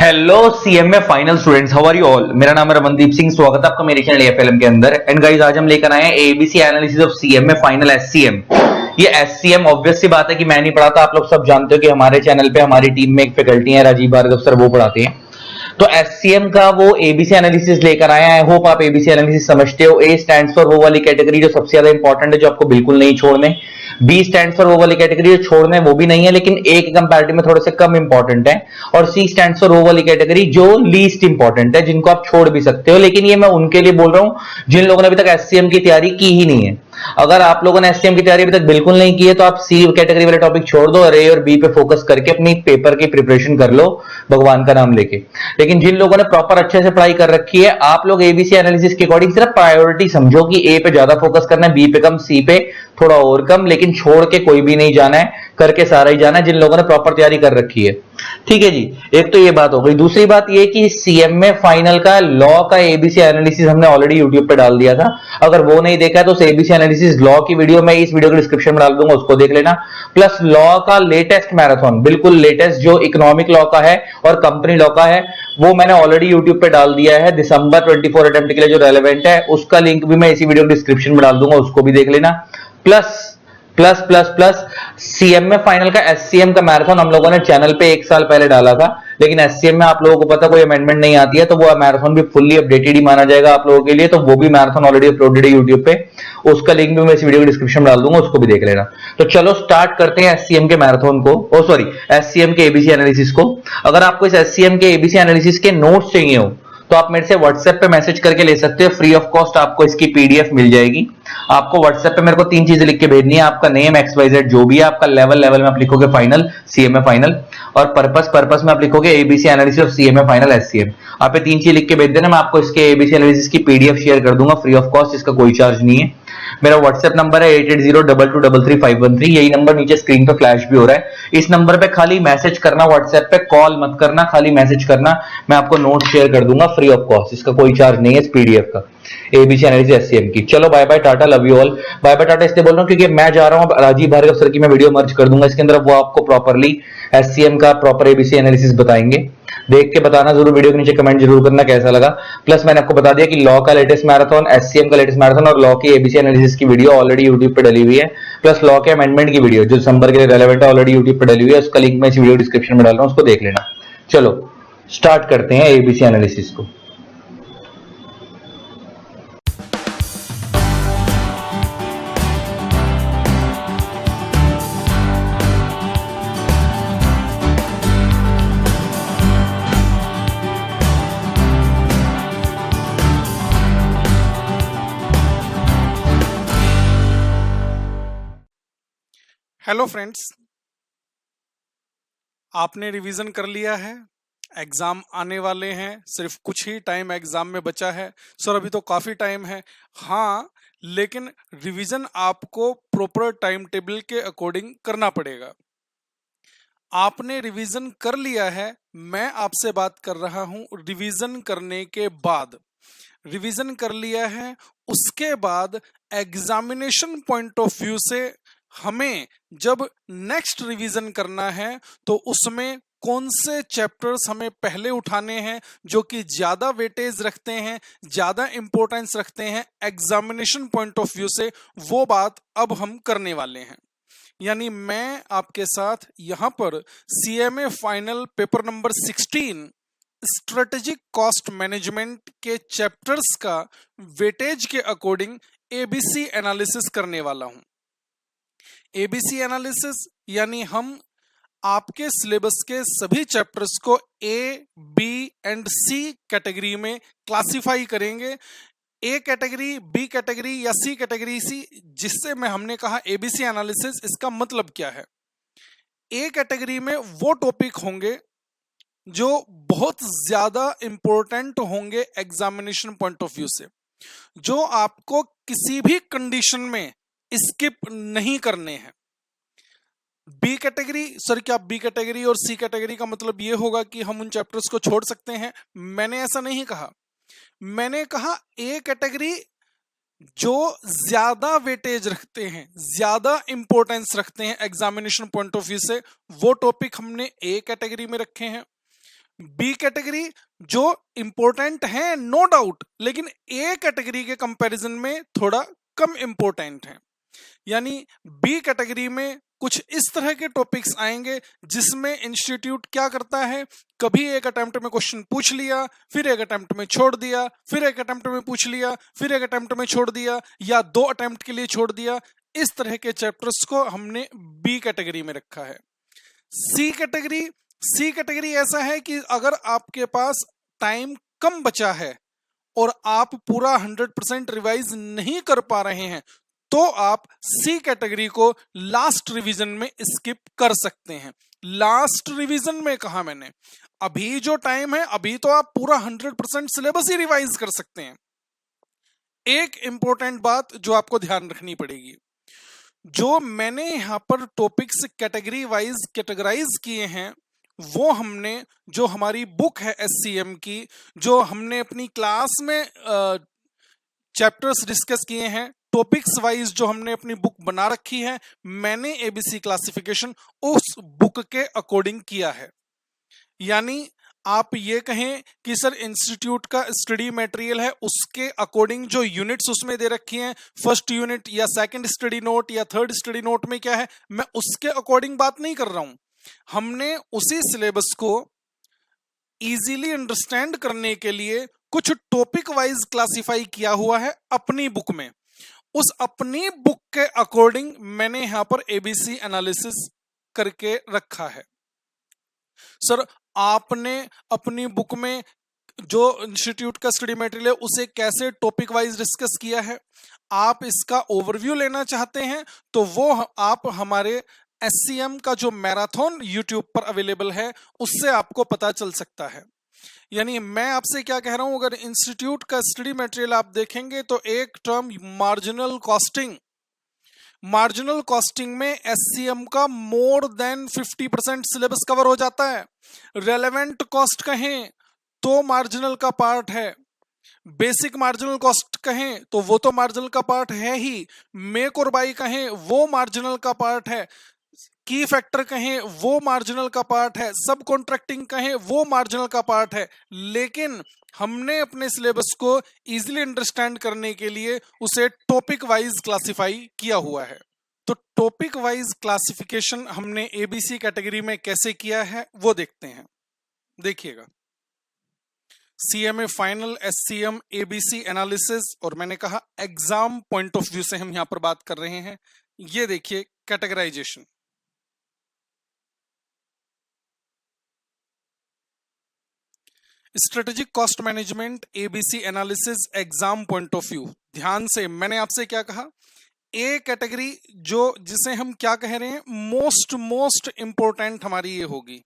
Hello CMA final students, how are you all. मेरा नाम है रमनदीप सिंह। स्वागत है आपका मेरे चैनल एएफएलएम के अंदर। एंड गाइस, आज हम लेकर आए हैं ABC analysis of CMA final SCM. ये एससीएम ऑब्वियस सी बात है कि मैं नहीं पढ़ाता, आप लोग सब जानते हो कि हमारे चैनल पे हमारी टीम में एक फैकल्टी है राजीव भार्गव सर, वो पढ़ाते हैं। तो एससीएम का वो एबीसी एनालिसिस लेकर आए हैं। आई होप आप एबीसी एनालिसिस समझते हो। ए स्टैंड्स फॉर वो वाली कैटेगरी जो सबसे ज्यादा इंपॉर्टेंट है, जो आपको बिल्कुल नहीं छोड़ने। बी स्टैंड फॉर वो वाली कैटेगरी जो छोड़ने वो भी नहीं है लेकिन ए के कंपैरेटिव में थोड़े से कम इंपॉर्टेंट है। और सी स्टैंड फॉर वो वाली कैटेगरी जो लीस्ट इंपॉर्टेंट है, जिनको आप छोड़ भी सकते हो। लेकिन ये मैं उनके लिए बोल रहा हूं जिन लोगों ने अभी तक एससीएम की तैयारी की ही नहीं है। अगर आप लोगों ने एससीएम की तैयारी अभी तक बिल्कुल नहीं की है तो आप सी कैटेगरी वाले टॉपिक छोड़ दो और ए और बी पे फोकस करके अपनी पेपर की प्रिपरेशन कर लो, भगवान का नाम लेके। लेकिन जिन लोगों ने प्रॉपर अच्छे से पढ़ाई कर रखी है, आप लोग एबीसी एनालिसिस के अकॉर्डिंग सिर्फ प्रायोरिटी समझो कि ए पे ज्यादा फोकस करना है, बी पे कम, सी पे थोड़ा और कम। लेकिन छोड़ के कोई भी नहीं जाना है, करके सारा ही जाना है जिन लोगों ने प्रॉपर तैयारी कर रखी है। ठीक है जी, एक तो ये बात हो गई। दूसरी बात ये कि सीएमए फाइनल का लॉ का एबीसी एनालिसिस हमने ऑलरेडी यूट्यूब पे डाल दिया था। अगर वो नहीं देखा है तो एबीसी एनालिसिस लॉ की वीडियो मैं इस वीडियो के डिस्क्रिप्शन में डाल दूंगा, उसको देख लेना। प्लस लॉ का लेटेस्ट मैराथन, बिल्कुल लेटेस्ट, जो इकोनॉमिक लॉ का है और कंपनी लॉ का है, वो मैंने ऑलरेडी यूट्यूब पे डाल दिया है। दिसंबर 24 अटेम्प्ट के लिए जो रेलेवेंट है, उसका लिंक भी मैं इसी वीडियो के डिस्क्रिप्शन में डाल दूंगा, उसको भी देख लेना। Plus plus plus plus CMA final का एससीएम का मैराथन हम लोगों ने चैनल पे 1 साल पहले डाला था। लेकिन एससीएम में आप लोगों को पता कोई अमेंडमेंट नहीं आती है, तो वो मैराथन भी फुल्ली अपडेटेड ही माना जाएगा आप लोगों के लिए। तो वो भी मैराथन ऑलरेडी अपलोडेड है यूट्यूब पे, उसका लिंक भी मैं इस वीडियो के डिस्क्रिप्शन में डाल दूंगा, उसको भी देख लेना। तो चलो स्टार्ट करते हैं एससीएम के मैराथन को, ओ सॉरी, एससीएम के एबीसी एनालिसिस को। अगर आपको इस एससीएम के एबीसी एनालिसिस के नोट्स चाहिए हो तो आप मेरे से व्हाट्सएप पे मैसेज करके ले सकते हो, फ्री ऑफ कॉस्ट आपको इसकी पीडीएफ मिल जाएगी। आपको व्हाट्सएप पे मेरे को 3 चीजें लिख के भेजनी है, आपका नेम, XYZ जो भी है, आपका लेवल में आप लिखोगे फाइनल सीएमए फाइनल, और पर्पस में आप लिखोगे ABC analysis of CMA final SCM. आप ये 3 चीज लिख के भेज देना, मैं आपको इसके एबीसी एनालिसिस की पीडीएफ शेयर कर दूंगा फ्री ऑफ कॉस्ट, इसका कोई चार्ज नहीं है। मेरा व्हाट्सएप नंबर है 8802233513, यही नंबर नीचे स्क्रीन पे फ्लैश भी हो रहा है। इस नंबर पे खाली मैसेज करना, व्हाट्सएप पे कॉल मत करना, खाली मैसेज करना, मैं आपको नोट शेयर कर दूंगा फ्री ऑफ कॉस्ट, इसका कोई चार्ज नहीं है इस पीडीएफ का, एबीसी एनालिसिस एससीएम की। चलो bye bye tata, love you all. Bye bye tata इसलिए बोल रहा हूं क्योंकि मैं जा रहा हूं, राजीव भार्गव सर की मैं वीडियो मर्ज कर दूंगा इसके अंदर, वो आपको प्रॉपरली एससीएम का प्रॉपर एबीसी एनालिसिस बताएंगे। देख के बताना जरूर, वीडियो के नीचे कमेंट जरूर करना कैसा लगा। प्लस मैंने आपको बता दिया कि लॉ का लेटेस्ट मैराथन, एससीएम का लेटेस्ट मैराथन और लॉ की एबीसी एनालिसिस की वीडियो ऑलरेडी यूट्यूब पे डली हुई है। प्लस लॉ के अमेंडमेंट की वीडियो जो दिसंबर के लिए रेलेवेंट है, ऑलरेडी यूट्यूब पे डली हुई है, उसका लिंक मैं इस वीडियो डिस्क्रिप्शन में डाल रहा हूं, उसको देख लेना। चलो स्टार्ट करते हैं एबीसी एनालिसिस को। हेलो फ्रेंड्स, आपने रिवीजन कर लिया है, एग्जाम आने वाले हैं, सिर्फ कुछ ही टाइम एग्जाम में बचा है। सर अभी तो काफी टाइम है, हाँ, लेकिन रिवीजन आपको प्रॉपर टाइम टेबल के अकॉर्डिंग करना पड़ेगा। आपने रिवीजन कर लिया है, मैं आपसे बात कर रहा हूं रिवीजन करने के बाद। रिवीजन कर लिया है, उसके बाद एग्जामिनेशन पॉइंट ऑफ व्यू से हमें जब नेक्स्ट रिवीजन करना है तो उसमें कौन से चैप्टर्स हमें पहले उठाने हैं जो कि ज्यादा वेटेज रखते हैं, ज्यादा इंपॉर्टेंस रखते हैं एग्जामिनेशन पॉइंट ऑफ व्यू से, वो बात अब हम करने वाले हैं। यानी मैं आपके साथ यहां पर CMA final paper number 16 strategic cost management के चैप्टर्स का वेटेज के अकॉर्डिंग एबीसी एनालिसिस करने वाला हूं। एबीसी एनालिसिस यानी हम आपके सिलेबस के सभी चैप्टर्स को ए, बी एंड सी कैटेगरी में क्लासिफाई करेंगे। ए कैटेगरी, बी कैटेगरी या सी कैटेगरी, सी जिससे मैं हमने कहा एबीसी एनालिसिस, इसका मतलब क्या है? ए कैटेगरी में वो टॉपिक होंगे जो बहुत ज्यादा इंपॉर्टेंट होंगे एग्जामिनेशन पॉइंट ऑफ व्यू से, जो आपको किसी भी कंडीशन में स्किप नहीं करने हैं। बी कैटेगरी, सर क्या बी कैटेगरी और सी कैटेगरी का मतलब ये होगा कि हम उन चैप्टर्स को छोड़ सकते हैं? मैंने ऐसा नहीं कहा। मैंने कहा ए कैटेगरी जो ज्यादा वेटेज रखते हैं, ज्यादा इंपॉर्टेंस रखते हैं एग्जामिनेशन पॉइंट ऑफ व्यू से, वो टॉपिक हमने ए कैटेगरी में रखे हैं। बी कैटेगरी जो इंपॉर्टेंट है नो डाउट, लेकिन ए कैटेगरी के कंपैरिजन में थोड़ा कम इंपॉर्टेंट है। यानी बी कैटेगरी में कुछ इस तरह के टॉपिक्स आएंगे जिसमें इंस्टीट्यूट क्या करता है, कभी एक अटेम्प्ट में क्वेश्चन पूछ लिया, फिर एक अटेम्प्ट में छोड़ दिया, फिर एक अटेम्प्ट में पूछ लिया, फिर एक अटेम्प्ट में छोड़ दिया, या 2 अटेम्प्ट के लिए छोड़ दिया। इस तरह के चैप्टर्स को हमने बी कैटेगरी में रखा है। सी कैटेगरी ऐसा है कि अगर आपके पास टाइम कम बचा है और आप पूरा 100% रिवाइज नहीं कर पा रहे हैं, तो आप सी कैटेगरी को लास्ट रिवीजन में स्किप कर सकते हैं। लास्ट रिवीजन में कहा मैंने, अभी जो टाइम है अभी तो आप पूरा 100% सिलेबस ही रिवाइज कर सकते हैं। एक इंपॉर्टेंट बात जो आपको ध्यान रखनी पड़ेगी, जो मैंने यहां पर टॉपिक्स कैटेगरी वाइज कैटेगराइज किए हैं, वो हमने जो हमारी बुक है एससीएम की, जो हमने अपनी क्लास में चैप्टर्स डिस्कस किए हैं, टॉपिक्स वाइज जो हमने अपनी बुक बना रखी है, मैंने एबीसी क्लासिफिकेशन उस बुक के अकॉर्डिंग किया है। यानी आप ये कहें कि सर इंस्टीट्यूट का स्टडी मटेरियल है, उसके अकॉर्डिंग जो यूनिट्स उसमें दे रखी हैं, फर्स्ट यूनिट या सेकंड स्टडी नोट या थर्ड स्टडी नोट में क्या है, मैं उसके अकॉर्डिंग बात नहीं कर रहा हूं। हमने उसी सिलेबस को इजीली अंडरस्टैंड करने के लिए कुछ टॉपिक वाइज क्लासिफाई किया हुआ है अपनी बुक में। उस अपनी बुक के अकॉर्डिंग मैंने यहां पर एबीसी एनालिसिस करके रखा है। सर आपने अपनी बुक में जो इंस्टीट्यूट का स्टडी मटेरियल है उसे कैसे टॉपिक वाइज डिस्कस किया है, आप इसका ओवरव्यू लेना चाहते हैं तो वो आप हमारे एससीएम का जो मैराथन यूट्यूब पर अवेलेबल है उससे आपको पता चल सकता है। यानी मैं आपसे क्या कह रहा हूं, अगर इंस्टीट्यूट का स्टडी मटेरियल आप देखेंगे तो एक टर्म मार्जिनल कॉस्टिंग में एससीएम का मोर देन 50% सिलेबस कवर हो जाता है। रेलेवेंट कॉस्ट कहें तो मार्जिनल का पार्ट है, बेसिक मार्जिनल कॉस्ट कहें तो वो तो मार्जिनल का पार्ट है ही, मेक और बाई कहें वो मार्जिनल का पार्ट है, की फैक्टर कहें वो मार्जिनल का पार्ट है, सब कॉन्ट्रैक्टिंग कहें वो मार्जिनल का पार्ट है। लेकिन हमने अपने सिलेबस को इजीली अंडरस्टैंड करने के लिए उसे टॉपिक वाइज क्लासिफाई किया हुआ है। तो टॉपिक वाइज क्लासिफिकेशन हमने एबीसी कैटेगरी में कैसे किया है वो देखते हैं। देखिएगा, CMA final, SCM, ABC analysis, और मैंने कहा एग्जाम पॉइंट ऑफ व्यू से हम यहां पर बात कर रहे हैं। ये देखिए categorization, strategic cost management, ABC analysis, exam point of view. ध्यान से, मैंने आपसे क्या कहा, ए कैटेगरी जो जिसे हम क्या कह रहे हैं, मोस्ट इंपॉर्टेंट हमारी ये होगी,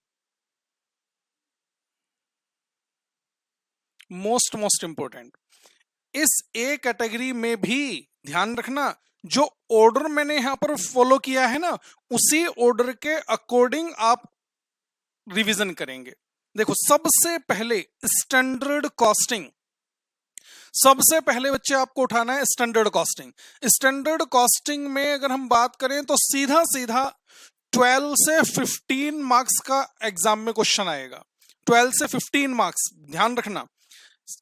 मोस्ट इंपॉर्टेंट। इस ए कैटेगरी में भी ध्यान रखना, जो ऑर्डर मैंने यहां पर फॉलो किया है ना, उसी ऑर्डर के अकॉर्डिंग आप रिवीजन करेंगे। देखो, सबसे पहले स्टैंडर्ड कॉस्टिंग, सबसे पहले बच्चे आपको उठाना है स्टैंडर्ड कॉस्टिंग। स्टैंडर्ड कॉस्टिंग में अगर हम बात करें तो सीधा 12 से 15 मार्क्स का एग्जाम में क्वेश्चन आएगा, 12 से 15 मार्क्स, ध्यान रखना।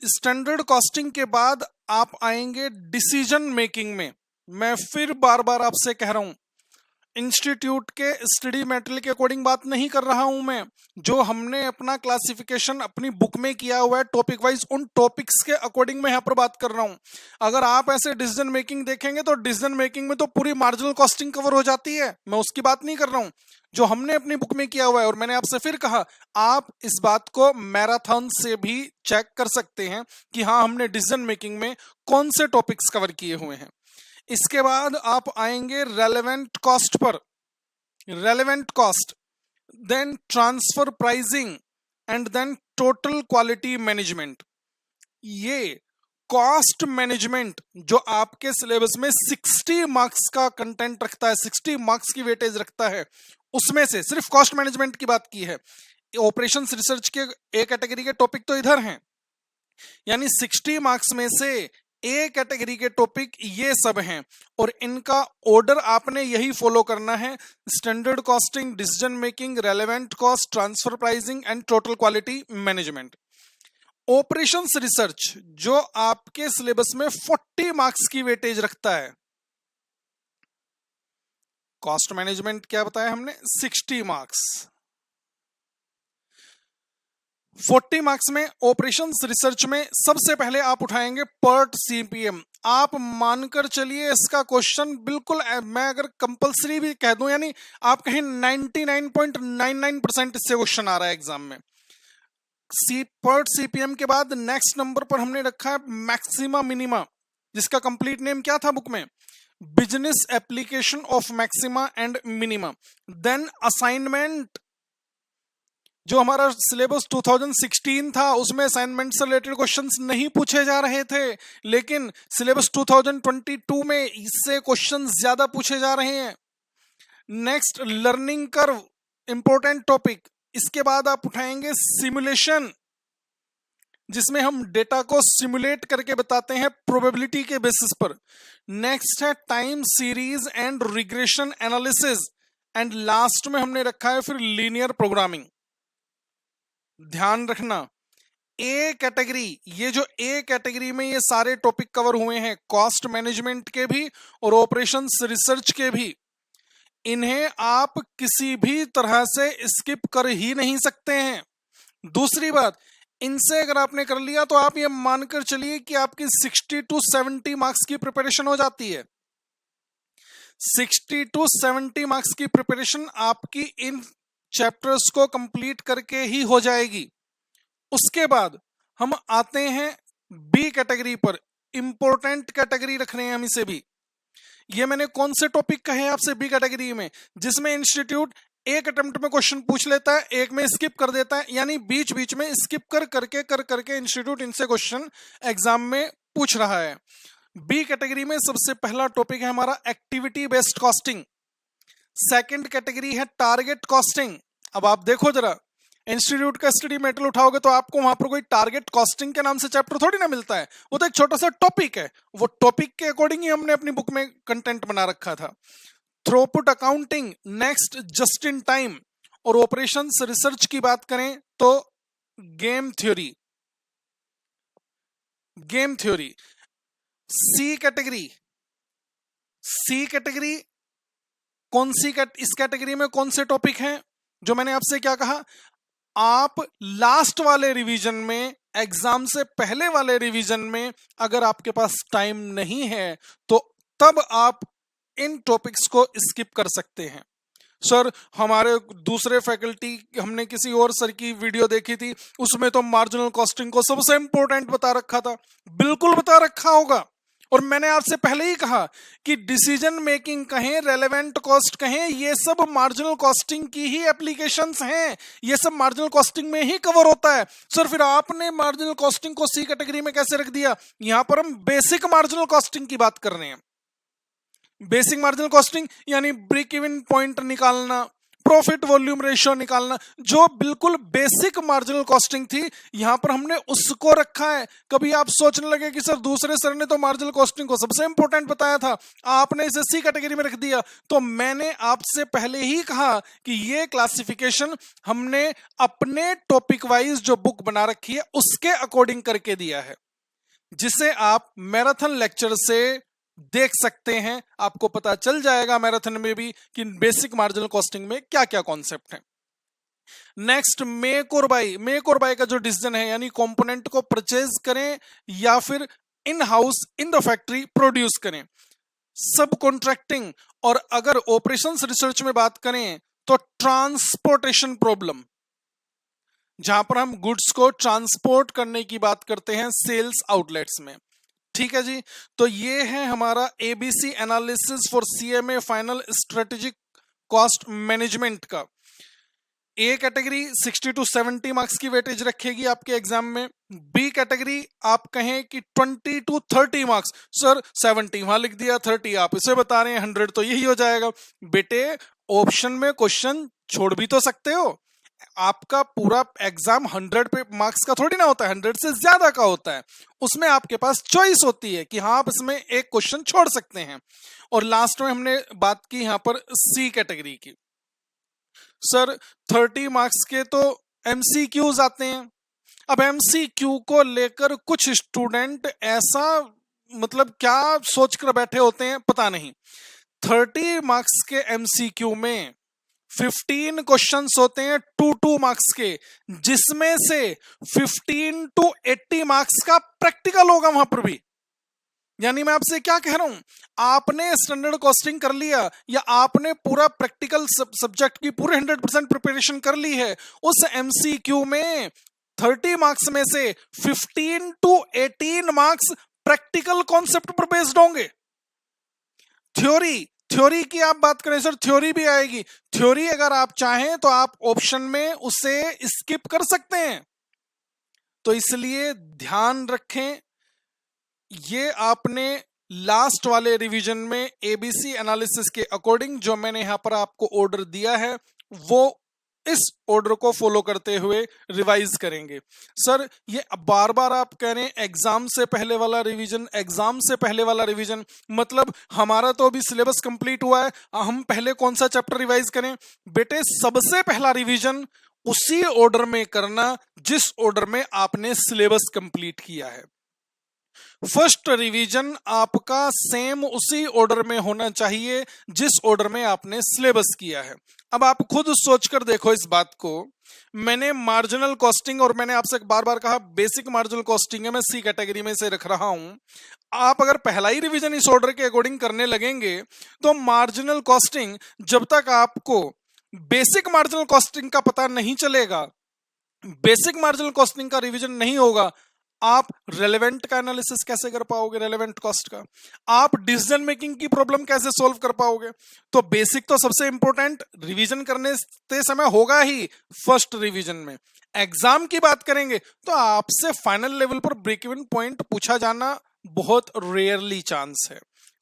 स्टैंडर्ड कॉस्टिंग के बाद आप आएंगे डिसीजन मेकिंग में। मैं फिर बार बार आपसे कह रहा हूं, इंस्टीट्यूट के स्टडी मटेरियल के अकॉर्डिंग बात नहीं कर रहा हूं मैं, जो हमने अपना क्लासिफिकेशन अपनी बुक में किया हुआ है टॉपिक वाइज, उन टॉपिक्स के अकॉर्डिंग मैं यहां पर बात कर रहा हूं। अगर आप ऐसे डिसीजन मेकिंग देखेंगे तो डिसीजन मेकिंग में तो पूरी मार्जिनल कॉस्टिंग कवर हो जाती है, मैं उसकी बात नहीं कर रहा हूं, जो हमने अपनी बुक में किया हुआ है। और मैंने आपसे फिर कहा, आप इस बात को मैराथन से भी चेक कर सकते हैं कि हाँ, हमने डिसीजन मेकिंग में कौन से टॉपिक्स कवर किए हुए हैं। इसके बाद आप आएंगे रेलेवेंट कॉस्ट पर, relevant cost, then transfer pricing and then total quality management. ये कॉस्ट मैनेजमेंट जो आपके सिलेबस में 60 मार्क्स का कंटेंट रखता है, 60 मार्क्स की वेटेज रखता है, उसमें से सिर्फ कॉस्ट मैनेजमेंट की बात की है। ऑपरेशंस रिसर्च के ए कैटेगरी के टॉपिक तो इधर हैं, यानी 60 मार्क्स में से ए कैटेगरी के टॉपिक ये सब हैं और इनका ऑर्डर आपने यही फॉलो करना है। Standard costing, decision making, relevant cost, transfer pricing and total quality management. Operations research जो आपके सिलेबस में 40 मार्क्स की वेटेज रखता है। कॉस्ट मैनेजमेंट क्या बताया हमने, 60 मार्क्स। 40 मार्क्स में ऑपरेशंस रिसर्च में सबसे पहले आप उठाएंगे पर्ट सीपीएम। आप मानकर चलिए इसका क्वेश्चन बिल्कुल, मैं अगर कंपलसरी भी कह दूं, यानी आप कहें 99.99% इससे क्वेश्चन आ रहा है एग्जाम में। पर्ट सीपीएम के बाद नेक्स्ट नंबर पर हमने रखा है मैक्सिमा मिनिमा, जिसका कंप्लीट नेम क्या था बुक में, business application of maxima and minima. Then assignment, जो हमारा सिलेबस 2016 था उसमें असाइनमेंट से रिलेटेड क्वेश्चंस नहीं पूछे जा रहे थे, लेकिन सिलेबस 2022 में इससे क्वेश्चंस ज्यादा पूछे जा रहे हैं। Next learning curve, important topic. इसके बाद आप उठाएंगे सिमुलेशन, जिसमें हम डेटा को सिमुलेट करके बताते हैं प्रोबेबिलिटी के बेसिस पर। नेक्स्ट है time series and regression analysis, and last में हमने रखा है फिर लीनियर प्रोग्रामिंग। ध्यान रखना, ए कैटेगरी, ये जो ए कैटेगरी में ये सारे टॉपिक कवर हुए हैं, कॉस्ट मैनेजमेंट के भी और ऑपरेशंस रिसर्च के भी, इन्हें आप किसी भी तरह से स्किप कर ही नहीं सकते हैं। दूसरी बात, इनसे अगर आपने कर लिया तो आप ये मानकर चलिए कि आपकी 60 to 70 मार्क्स की प्रिपरेशन हो जाती है। 60 to 70 मार्क्स की प्रिपरेशन आपकी इन चैप्टर्स को कंप्लीट करके ही हो जाएगी। उसके बाद हम आते हैं बी कैटेगरी पर। इंपॉर्टेंट कैटेगरी रख रहे हैं हम इसे भी। ये मैंने कौन से टॉपिक कहे आपसे बी कैटेगरी में, जिसमें इंस्टीट्यूट एक अटेम्प्ट में क्वेश्चन पूछ लेता है, एक में स्किप कर देता है, यानी बीच बीच में स्किप कर करके इंस्टीट्यूट इनसे क्वेश्चन एग्जाम में पूछ रहा है। बी कैटेगरी में सबसे पहला टॉपिक है हमारा activity based costing. Second category है टारगेट कॉस्टिंग। अब आप देखो जरा, इंस्टीट्यूट का स्टडी मेटेरियल उठाओगे तो आपको वहां पर कोई टारगेट कॉस्टिंग के नाम से चैप्टर थोड़ी ना मिलता है, वो तो एक छोटा सा टॉपिक है। वो टॉपिक के अकॉर्डिंग ही हमने अपनी बुक में कंटेंट बना रखा था। Throughput accounting, next just in time, और ऑपरेशंस रिसर्च की बात करें तो गेम थ्योरी। सी कैटेगरी कौन सी इस कैटेगरी में कौन से टॉपिक हैं, जो मैंने आपसे क्या कहा, आप लास्ट वाले रिवीजन में, एग्जाम से पहले वाले रिवीजन में अगर आपके पास टाइम नहीं है तो तब आप इन टॉपिक्स को स्किप कर सकते हैं। सर हमारे दूसरे फैकल्टी, हमने किसी और सर की वीडियो देखी थी, उसमें तो मार्जिनल कॉस्टिंग को सबसे इंपॉर्टेंट बता रखा था। बिल्कुल बता रखा होगा, और मैंने आपसे पहले ही कहा कि डिसीजन मेकिंग कहें, रेलेवेंट कॉस्ट कहें, ये सब मार्जिनल कॉस्टिंग की ही एप्लीकेशंस हैं, ये सब मार्जिनल कॉस्टिंग में ही कवर होता है। सर फिर आपने मार्जिनल कॉस्टिंग को सी कैटेगरी में कैसे रख दिया? यहां पर हम बेसिक मार्जिनल कॉस्टिंग की बात कर रहे हैं। बेसिक मार्जिनल कॉस्टिंग यानी ब्रेक इवन पॉइंट निकालना, प्रॉफिट वॉल्यूम रेशियो निकालना, जो बिल्कुल बेसिक मार्जिनल कॉस्टिंग थी, यहां पर हमने उसको रखा है। कभी आप सोचने लगे कि सर दूसरे सर ने तो मार्जिनल कॉस्टिंग को सबसे इंपॉर्टेंट बताया था, आपने इसे सी कैटेगरी में रख दिया, तो मैंने आपसे पहले ही कहा कि ये क्लासिफिकेशन हमने अपने टॉपिक वाइज जो बुक बना रखी है उसके अकॉर्डिंग करके दिया है, जिसे आप मैराथन लेक्चर से देख सकते हैं। आपको पता चल जाएगा मैराथन में भी कि बेसिक मार्जिनल कॉस्टिंग में क्या क्या कॉन्सेप्ट है। नेक्स्ट मेक और बाय का जो डिसीजन है, यानी कंपोनेंट को परचेज करें या फिर in house in the factory produce करें। सब कॉन्ट्रैक्टिंग, और अगर ऑपरेशंस रिसर्च में बात करें तो ट्रांसपोर्टेशन प्रॉब्लम, जहां पर हम गुड्स को ट्रांसपोर्ट करने की बात करते हैं सेल्स आउटलेट्स में। ठीक है जी, तो ये है हमारा ABC analysis for CMA final strategic cost management का। ए कैटेगरी 60 to 70 मार्क्स की वेटेज रखेगी आपके एग्जाम में। बी कैटेगरी आप कहें कि 20 to 30 मार्क्स, सर 70 वहां लिख दिया, 30 आप इसे बता रहे हैं, 100 तो यही हो जाएगा। बेटे ऑप्शन में क्वेश्चन छोड़ भी तो सकते हो, आपका पूरा एग्जाम 100 पे मार्क्स का थोड़ी ना होता है, 100 से ज्यादा का होता है। उसमें आपके पास चॉइस होती है कि हाँ आप इसमें एक क्वेश्चन छोड़ सकते हैं। और लास्ट में हमने बात की यहाँ पर सी कैटेगरी की। सर 30 मार्क्स के तो एमसीक्यूज आते हैं। अब एमसीक्यू को लेकर कुछ स्टूडेंट ऐसा मतलब क्या सोच कर बैठे होते हैं पता नहीं। 30 मार्क्स के एमसीक्यू में 15 क्वेश्चंस होते हैं 2 मार्क्स के, जिसमें से 15 to 80 मार्क्स का प्रैक्टिकल होगा वहां पर भी। यानी मैं आपसे क्या कह रहा हूं, आपने स्टैंडर्ड कॉस्टिंग कर लिया या आपने पूरा प्रैक्टिकल सब्जेक्ट की पूरे 100% प्रिपरेशन कर ली है, उस एमसीक्यू में 30 मार्क्स में से 15 to 18 मार्क्स प्रैक्टिकल कॉन्सेप्ट पर बेस्ड होंगे। थ्योरी की आप बात करें सर, थ्योरी भी आएगी। थ्योरी अगर आप चाहें तो आप ऑप्शन में उसे स्किप कर सकते हैं। तो इसलिए ध्यान रखें, ये आपने लास्ट वाले रिवीजन में एबीसी एनालिसिस के अकॉर्डिंग जो मैंने यहां पर आपको ऑर्डर दिया है, वो इस ऑर्डर को फॉलो करते हुए रिवाइज करेंगे। सर ये बार बार आप कह रहे हैं एग्जाम से पहले वाला रिवीजन, एग्जाम से पहले वाला रिवीजन, मतलब हमारा तो अभी सिलेबस कंप्लीट हुआ है, हम पहले कौन सा चैप्टर रिवाइज करें? बेटे सबसे पहला रिवीजन उसी ऑर्डर में करना जिस ऑर्डर में आपने सिलेबस कंप्लीट किया है। फर्स्ट रिवीजन आपका सेम उसी ऑर्डर में होना चाहिए जिस ऑर्डर में आपने सिलेबस किया है। अब आप खुद सोचकर देखो इस बात को। मैंने मार्जिनल कॉस्टिंग, और मैंने आपसे बार बार कहा बेसिक मार्जिनल कॉस्टिंग है, मैं सी कैटेगरी में से रख रहा हूं। आप अगर पहला ही रिवीजन इस ऑर्डर के अकॉर्डिंग करने लगेंगे तो मार्जिनल कॉस्टिंग, जब तक आपको बेसिक मार्जिनल कॉस्टिंग का पता नहीं चलेगा, बेसिक मार्जिनल कॉस्टिंग का रिवीजन नहीं होगा, आप रेलेवेंट का एनालिसिस कैसे कर पाओगे? रेलेवेंट कॉस्ट का आप डिसीजन मेकिंग की प्रॉब्लम कैसे सॉल्व कर पाओगे? तो बेसिक तो सबसे इंपॉर्टेंट रिवीजन करने ते समय होगा ही फर्स्ट रिवीजन में। एग्जाम की बात करेंगे तो आपसे फाइनल लेवल पर ब्रेक इवन पॉइंट पूछा जाना बहुत रेयरली चांस है।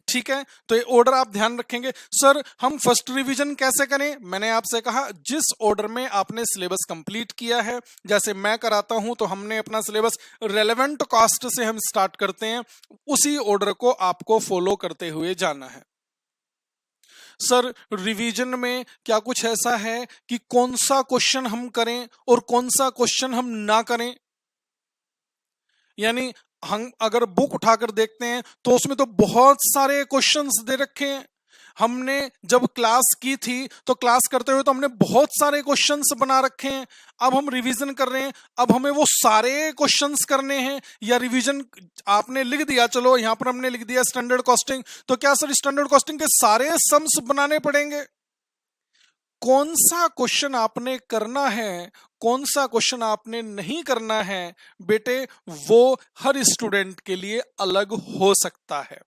ठीक है, तो ये ऑर्डर आप ध्यान रखेंगे। सर हम फर्स्ट रिवीजन कैसे करें? मैंने आपसे कहा जिस ऑर्डर में आपने सिलेबस कंप्लीट किया है, जैसे मैं कराता हूं तो हमने अपना सिलेबस रेलेवेंट कॉस्ट से हम स्टार्ट करते हैं, उसी ऑर्डर को आपको फॉलो करते हुए जाना है। सर रिवीजन में क्या कुछ ऐसा है कि कौन सा क्वेश्चन हम करें और कौन सा क्वेश्चन हम ना करें? यानी हम अगर बुक उठाकर देखते हैं तो उसमें तो बहुत सारे क्वेश्चंस दे रखे हैं। हमने जब क्लास की थी तो क्लास करते हुए तो हमने बहुत सारे क्वेश्चंस बना रखे हैं। अब हम रिवीजन कर रहे हैं, अब हमें वो सारे क्वेश्चंस करने हैं या रिवीजन आपने लिख दिया, चलो यहां पर हमने लिख दिया स्टैंडर्ड कॉस्टिंग, तो क्या सर स्टैंडर्ड कॉस्टिंग के सारे सम्स बनाने पड़ेंगे? कौन सा क्वेश्चन आपने करना है, कौन सा क्वेश्चन आपने नहीं करना है, बेटे वो हर स्टूडेंट के लिए अलग हो सकता है।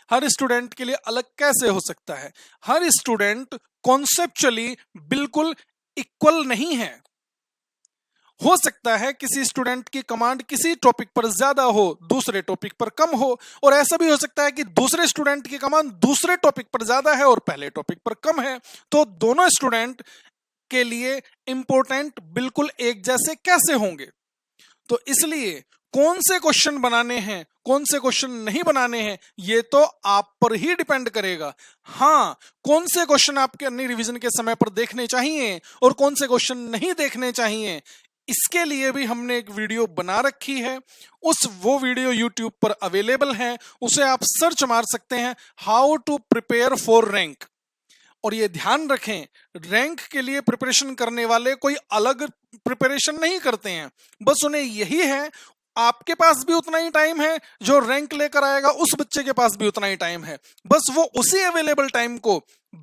हर स्टूडेंट के लिए अलग कैसे हो सकता है? हर स्टूडेंट कॉन्सेप्चुअली बिल्कुल इक्वल नहीं है। हो सकता है किसी स्टूडेंट की कमांड किसी टॉपिक पर ज्यादा हो, दूसरे टॉपिक पर कम हो, और ऐसा भी हो सकता है कि दूसरे स्टूडेंट की कमांड दूसरे टॉपिक पर ज्यादा है और पहले टॉपिक पर कम है। तो दोनों स्टूडेंट के लिए इंपॉर्टेंट बिल्कुल एक जैसे कैसे होंगे? तो इसलिए कौन से क्वेश्चन बनाने हैं, कौन से क्वेश्चन नहीं बनाने हैं, ये तो आप पर ही डिपेंड करेगा। हाँ, कौन से क्वेश्चन आपके अन्य रिवीजन के समय पर देखने चाहिए और कौन से क्वेश्चन नहीं देखने चाहिए, इसके लिए भी हमने एक वीडियो बना रखी है। वो वीडियो YouTube पर अवेलेबल है, उसे आप सर्च मार सकते हैं, how to prepare for rank. और ये ध्यान रखें, रैंक के लिए प्रिपरेशन करने वाले कोई अलग प्रिपरेशन नहीं करते हैं, बस उन्हें यही है आपके पास भी उतना ही टाइम है, जो रैंक लेकर आएगा उस बच्चे के पास भी उतना ही टाइम है, बस वो उसी अवेलेबल टाइम को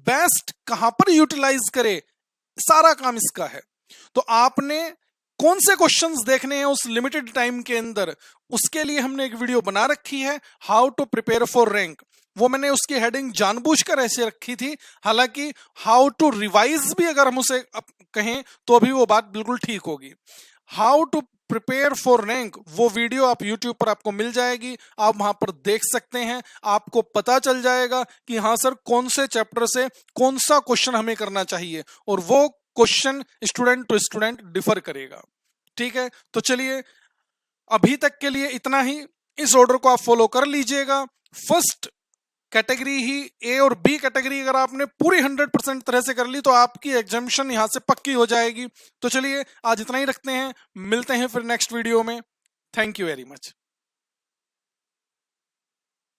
बेस्ट कहां पर यूटिलाइज करे, सारा काम इसका है। तो आपने कौन से क्वेश्चंस देखने हैं उस लिमिटेड टाइम के अंदर, उसके लिए हमने एक वीडियो बना रखी है, how to prepare for rank. वो मैंने उसकी हेडिंग जानबूझकर ऐसे रखी थी, हालांकि हाउ टू रिवाइज भी अगर हम उसे कहें तो भी वो बात बिल्कुल ठीक होगी। How to prepare for rank वो वीडियो आप YouTube पर आपको मिल जाएगी, आप वहां पर देख सकते हैं, आपको पता चल जाएगा कि हाँ सर कौन से चैप्टर से कौन सा क्वेश्चन हमें करना चाहिए, और वो question student to student differ करेगा। ठीक है, तो चलिए अभी तक के लिए इतना ही। इस ऑर्डर को आप फॉलो कर लीजिएगा। फर्स्ट कैटेगरी ही ए और बी कैटेगरी अगर आपने पूरी 100% तरह से कर ली तो आपकी एग्जामिशन यहां से पक्की हो जाएगी। तो चलिए आज इतना ही रखते हैं, मिलते हैं फिर नेक्स्ट वीडियो में। Thank you very much.